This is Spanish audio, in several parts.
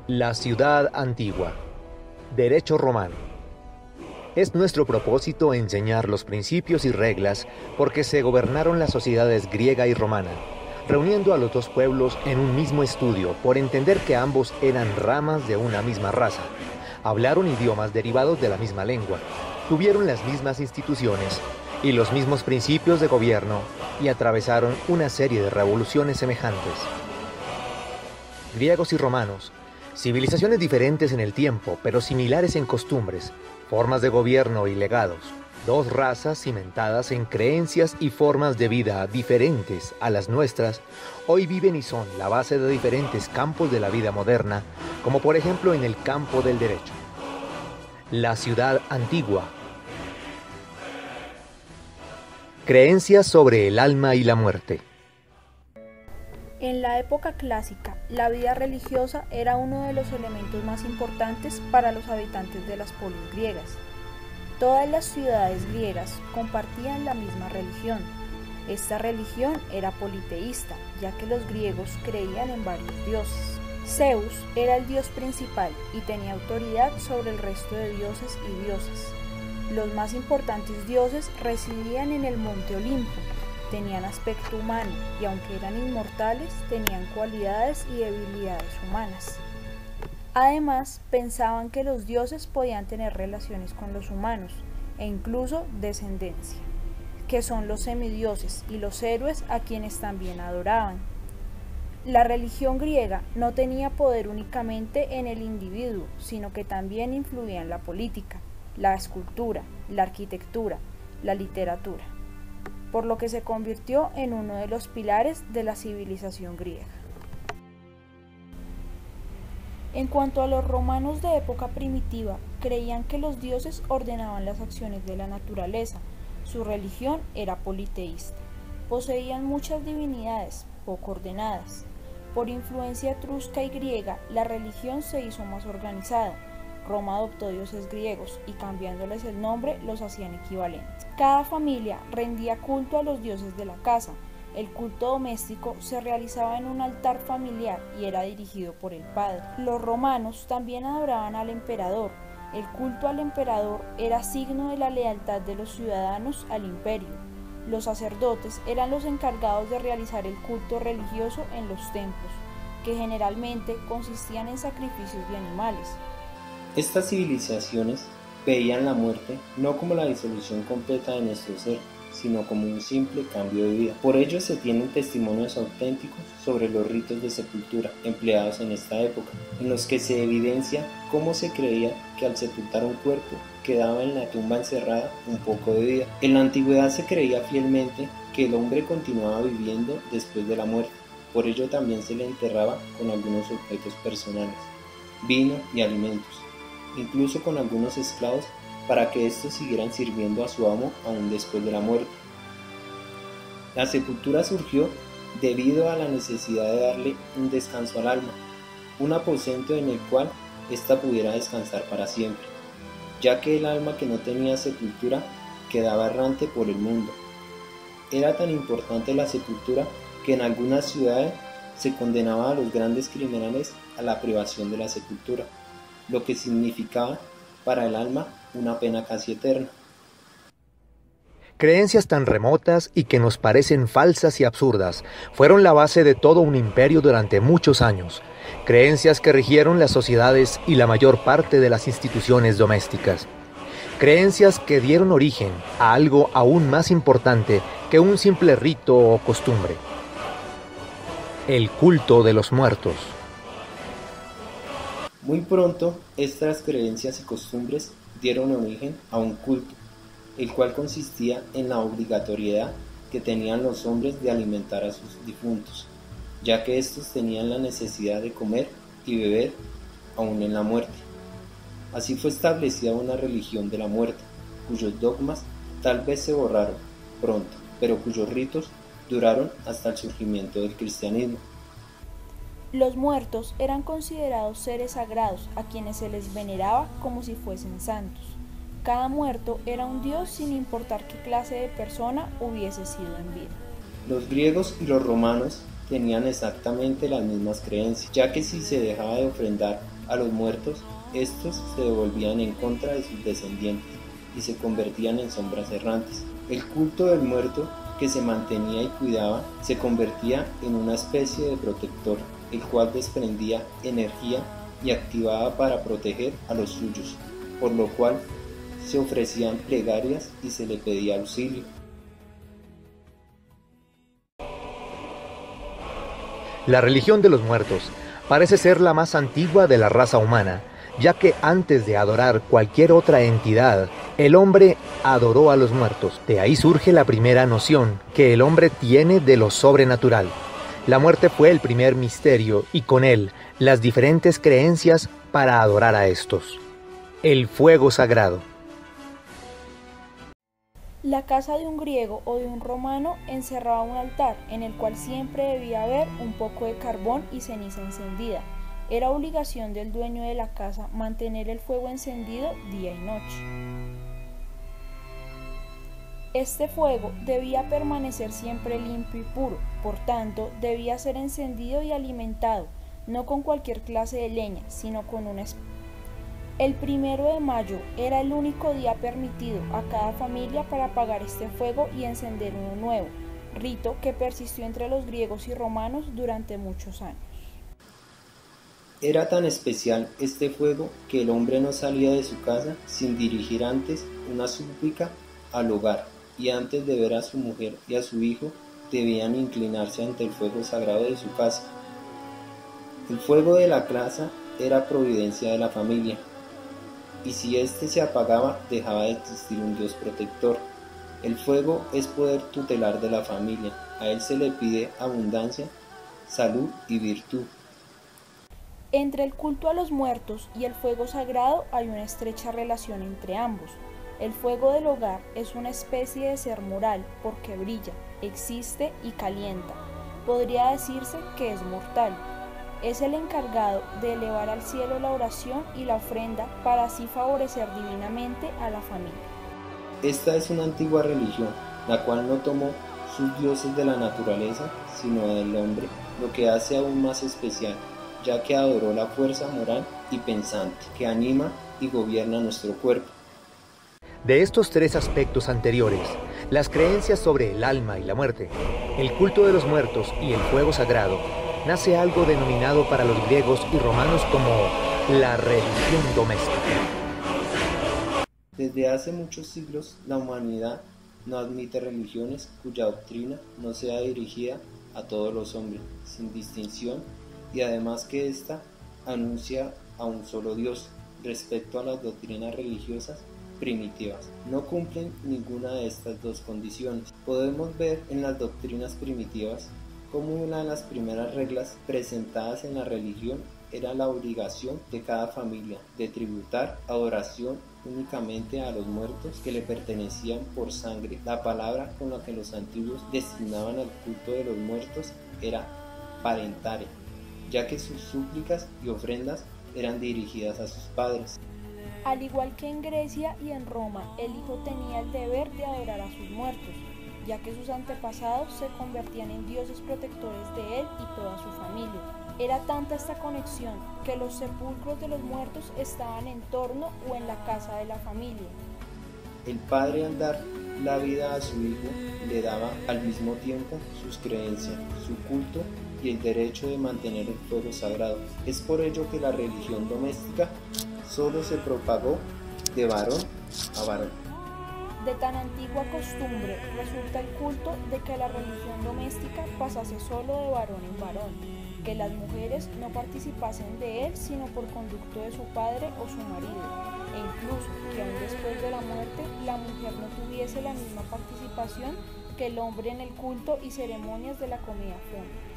La ciudad antigua. Derecho romano. Es nuestro propósito enseñar los principios y reglas porque se gobernaron las sociedades griega y romana, reuniendo a los dos pueblos en un mismo estudio por entender que ambos eran ramas de una misma raza. Hablaron idiomas derivados de la misma lengua, tuvieron las mismas instituciones y los mismos principios de gobierno y atravesaron una serie de revoluciones semejantes. Griegos y romanos, civilizaciones diferentes en el tiempo, pero similares en costumbres, formas de gobierno y legados. Dos razas cimentadas en creencias y formas de vida diferentes a las nuestras, hoy viven y son la base de diferentes campos de la vida moderna, como por ejemplo en el campo del derecho. La ciudad antigua. Creencias sobre el alma y la muerte. En la época clásica, la vida religiosa era uno de los elementos más importantes para los habitantes de las polis griegas. Todas las ciudades griegas compartían la misma religión. Esta religión era politeísta, ya que los griegos creían en varios dioses. Zeus era el dios principal y tenía autoridad sobre el resto de dioses y diosas. Los más importantes dioses residían en el monte Olimpo. Tenían aspecto humano y aunque eran inmortales, tenían cualidades y debilidades humanas. Además, pensaban que los dioses podían tener relaciones con los humanos e incluso descendencia, que son los semidioses y los héroes a quienes también adoraban. La religión griega no tenía poder únicamente en el individuo, sino que también influía en la política, la escultura, la arquitectura, la literatura, por lo que se convirtió en uno de los pilares de la civilización griega. En cuanto a los romanos de época primitiva, creían que los dioses ordenaban las acciones de la naturaleza. Su religión era politeísta. Poseían muchas divinidades, poco ordenadas. Por influencia etrusca y griega, la religión se hizo más organizada. Roma adoptó dioses griegos y cambiándoles el nombre los hacían equivalentes. Cada familia rendía culto a los dioses de la casa. El culto doméstico se realizaba en un altar familiar y era dirigido por el padre. Los romanos también adoraban al emperador. El culto al emperador era signo de la lealtad de los ciudadanos al imperio. Los sacerdotes eran los encargados de realizar el culto religioso en los templos, que generalmente consistían en sacrificios de animales. Estas civilizaciones veían la muerte no como la disolución completa de nuestro ser, sino como un simple cambio de vida. Por ello se tienen testimonios auténticos sobre los ritos de sepultura empleados en esta época, en los que se evidencia cómo se creía que al sepultar un cuerpo quedaba en la tumba encerrada un poco de vida. En la antigüedad se creía fielmente que el hombre continuaba viviendo después de la muerte, por ello también se le enterraba con algunos objetos personales, vino y alimentos, incluso con algunos esclavos para que estos siguieran sirviendo a su amo aún después de la muerte. La sepultura surgió debido a la necesidad de darle un descanso al alma, un aposento en el cual ésta pudiera descansar para siempre, ya que el alma que no tenía sepultura quedaba errante por el mundo. Era tan importante la sepultura que en algunas ciudades se condenaba a los grandes criminales a la privación de la sepultura, lo que significaba para el alma una pena casi eterna. Creencias tan remotas y que nos parecen falsas y absurdas fueron la base de todo un imperio durante muchos años. Creencias que rigieron las sociedades y la mayor parte de las instituciones domésticas. Creencias que dieron origen a algo aún más importante que un simple rito o costumbre. El culto de los muertos. Muy pronto, estas creencias y costumbres dieron origen a un culto, el cual consistía en la obligatoriedad que tenían los hombres de alimentar a sus difuntos, ya que estos tenían la necesidad de comer y beber aún en la muerte. Así fue establecida una religión de la muerte, cuyos dogmas tal vez se borraron pronto, pero cuyos ritos duraron hasta el surgimiento del cristianismo. Los muertos eran considerados seres sagrados a quienes se les veneraba como si fuesen santos. Cada muerto era un dios sin importar qué clase de persona hubiese sido en vida. Los griegos y los romanos tenían exactamente las mismas creencias, ya que si se dejaba de ofrendar a los muertos, estos se devolvían en contra de sus descendientes y se convertían en sombras errantes. El culto del muerto, que se mantenía y cuidaba, se convertía en una especie de protector, el cual desprendía energía y activaba para proteger a los suyos, por lo cual se ofrecían plegarias y se le pedía auxilio. La religión de los muertos parece ser la más antigua de la raza humana, ya que antes de adorar cualquier otra entidad, el hombre adoró a los muertos. De ahí surge la primera noción que el hombre tiene de lo sobrenatural. La muerte fue el primer misterio y con él las diferentes creencias para adorar a estos. El fuego sagrado. La casa de un griego o de un romano encerraba un altar en el cual siempre debía haber un poco de carbón y ceniza encendida. Era obligación del dueño de la casa mantener el fuego encendido día y noche. Este fuego debía permanecer siempre limpio y puro, por tanto, debía ser encendido y alimentado, no con cualquier clase de leña, sino con una espada. El 1 de mayo era el único día permitido a cada familia para apagar este fuego y encender uno nuevo, rito que persistió entre los griegos y romanos durante muchos años. Era tan especial este fuego que el hombre no salía de su casa sin dirigir antes una súplica al hogar, y antes de ver a su mujer y a su hijo debían inclinarse ante el fuego sagrado de su casa. El fuego de la casa era providencia de la familia, y si éste se apagaba dejaba de existir un Dios protector. El fuego es poder tutelar de la familia, a él se le pide abundancia, salud y virtud. Entre el culto a los muertos y el fuego sagrado hay una estrecha relación entre ambos. El fuego del hogar es una especie de ser moral porque brilla, existe y calienta. Podría decirse que es mortal. Es el encargado de elevar al cielo la oración y la ofrenda para así favorecer divinamente a la familia. Esta es una antigua religión, la cual no tomó sus dioses de la naturaleza, sino del hombre, lo que hace aún más especial, ya que adoró la fuerza moral y pensante que anima y gobierna nuestro cuerpo. De estos tres aspectos anteriores, las creencias sobre el alma y la muerte, el culto de los muertos y el fuego sagrado, nace algo denominado para los griegos y romanos como la religión doméstica. Desde hace muchos siglos, la humanidad no admite religiones cuya doctrina no sea dirigida a todos los hombres, sin distinción, y además que ésta anuncia a un solo Dios. Respecto a las doctrinas religiosas primitivas, no cumplen ninguna de estas dos condiciones. Podemos ver en las doctrinas primitivas como una de las primeras reglas presentadas en la religión era la obligación de cada familia de tributar adoración únicamente a los muertos que le pertenecían por sangre. La palabra con la que los antiguos designaban al culto de los muertos era parentare, ya que sus súplicas y ofrendas eran dirigidas a sus padres. Al igual que en Grecia y en Roma, el hijo tenía el deber de adorar a sus muertos, ya que sus antepasados se convertían en dioses protectores de él y toda su familia. Era tanta esta conexión que los sepulcros de los muertos estaban en torno o en la casa de la familia. El padre, al dar la vida a su hijo, le daba al mismo tiempo sus creencias, su culto y el derecho de mantener el fuego sagrado. Es por ello que la religión doméstica solo se propagó de varón a varón. De tan antigua costumbre resulta el culto de que la religión doméstica pasase solo de varón en varón, que las mujeres no participasen de él sino por conducto de su padre o su marido, e incluso que aún después de la muerte la mujer no tuviese la misma participación que el hombre en el culto y ceremonias de la comida fúnebre.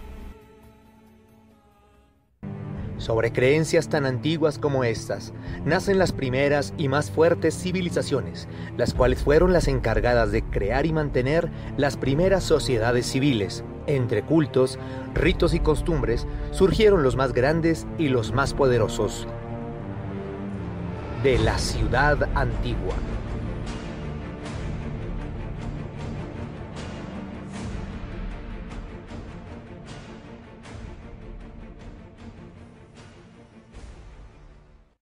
Sobre creencias tan antiguas como estas, nacen las primeras y más fuertes civilizaciones, las cuales fueron las encargadas de crear y mantener las primeras sociedades civiles. Entre cultos, ritos y costumbres surgieron los más grandes y los más poderosos. De la ciudad antigua.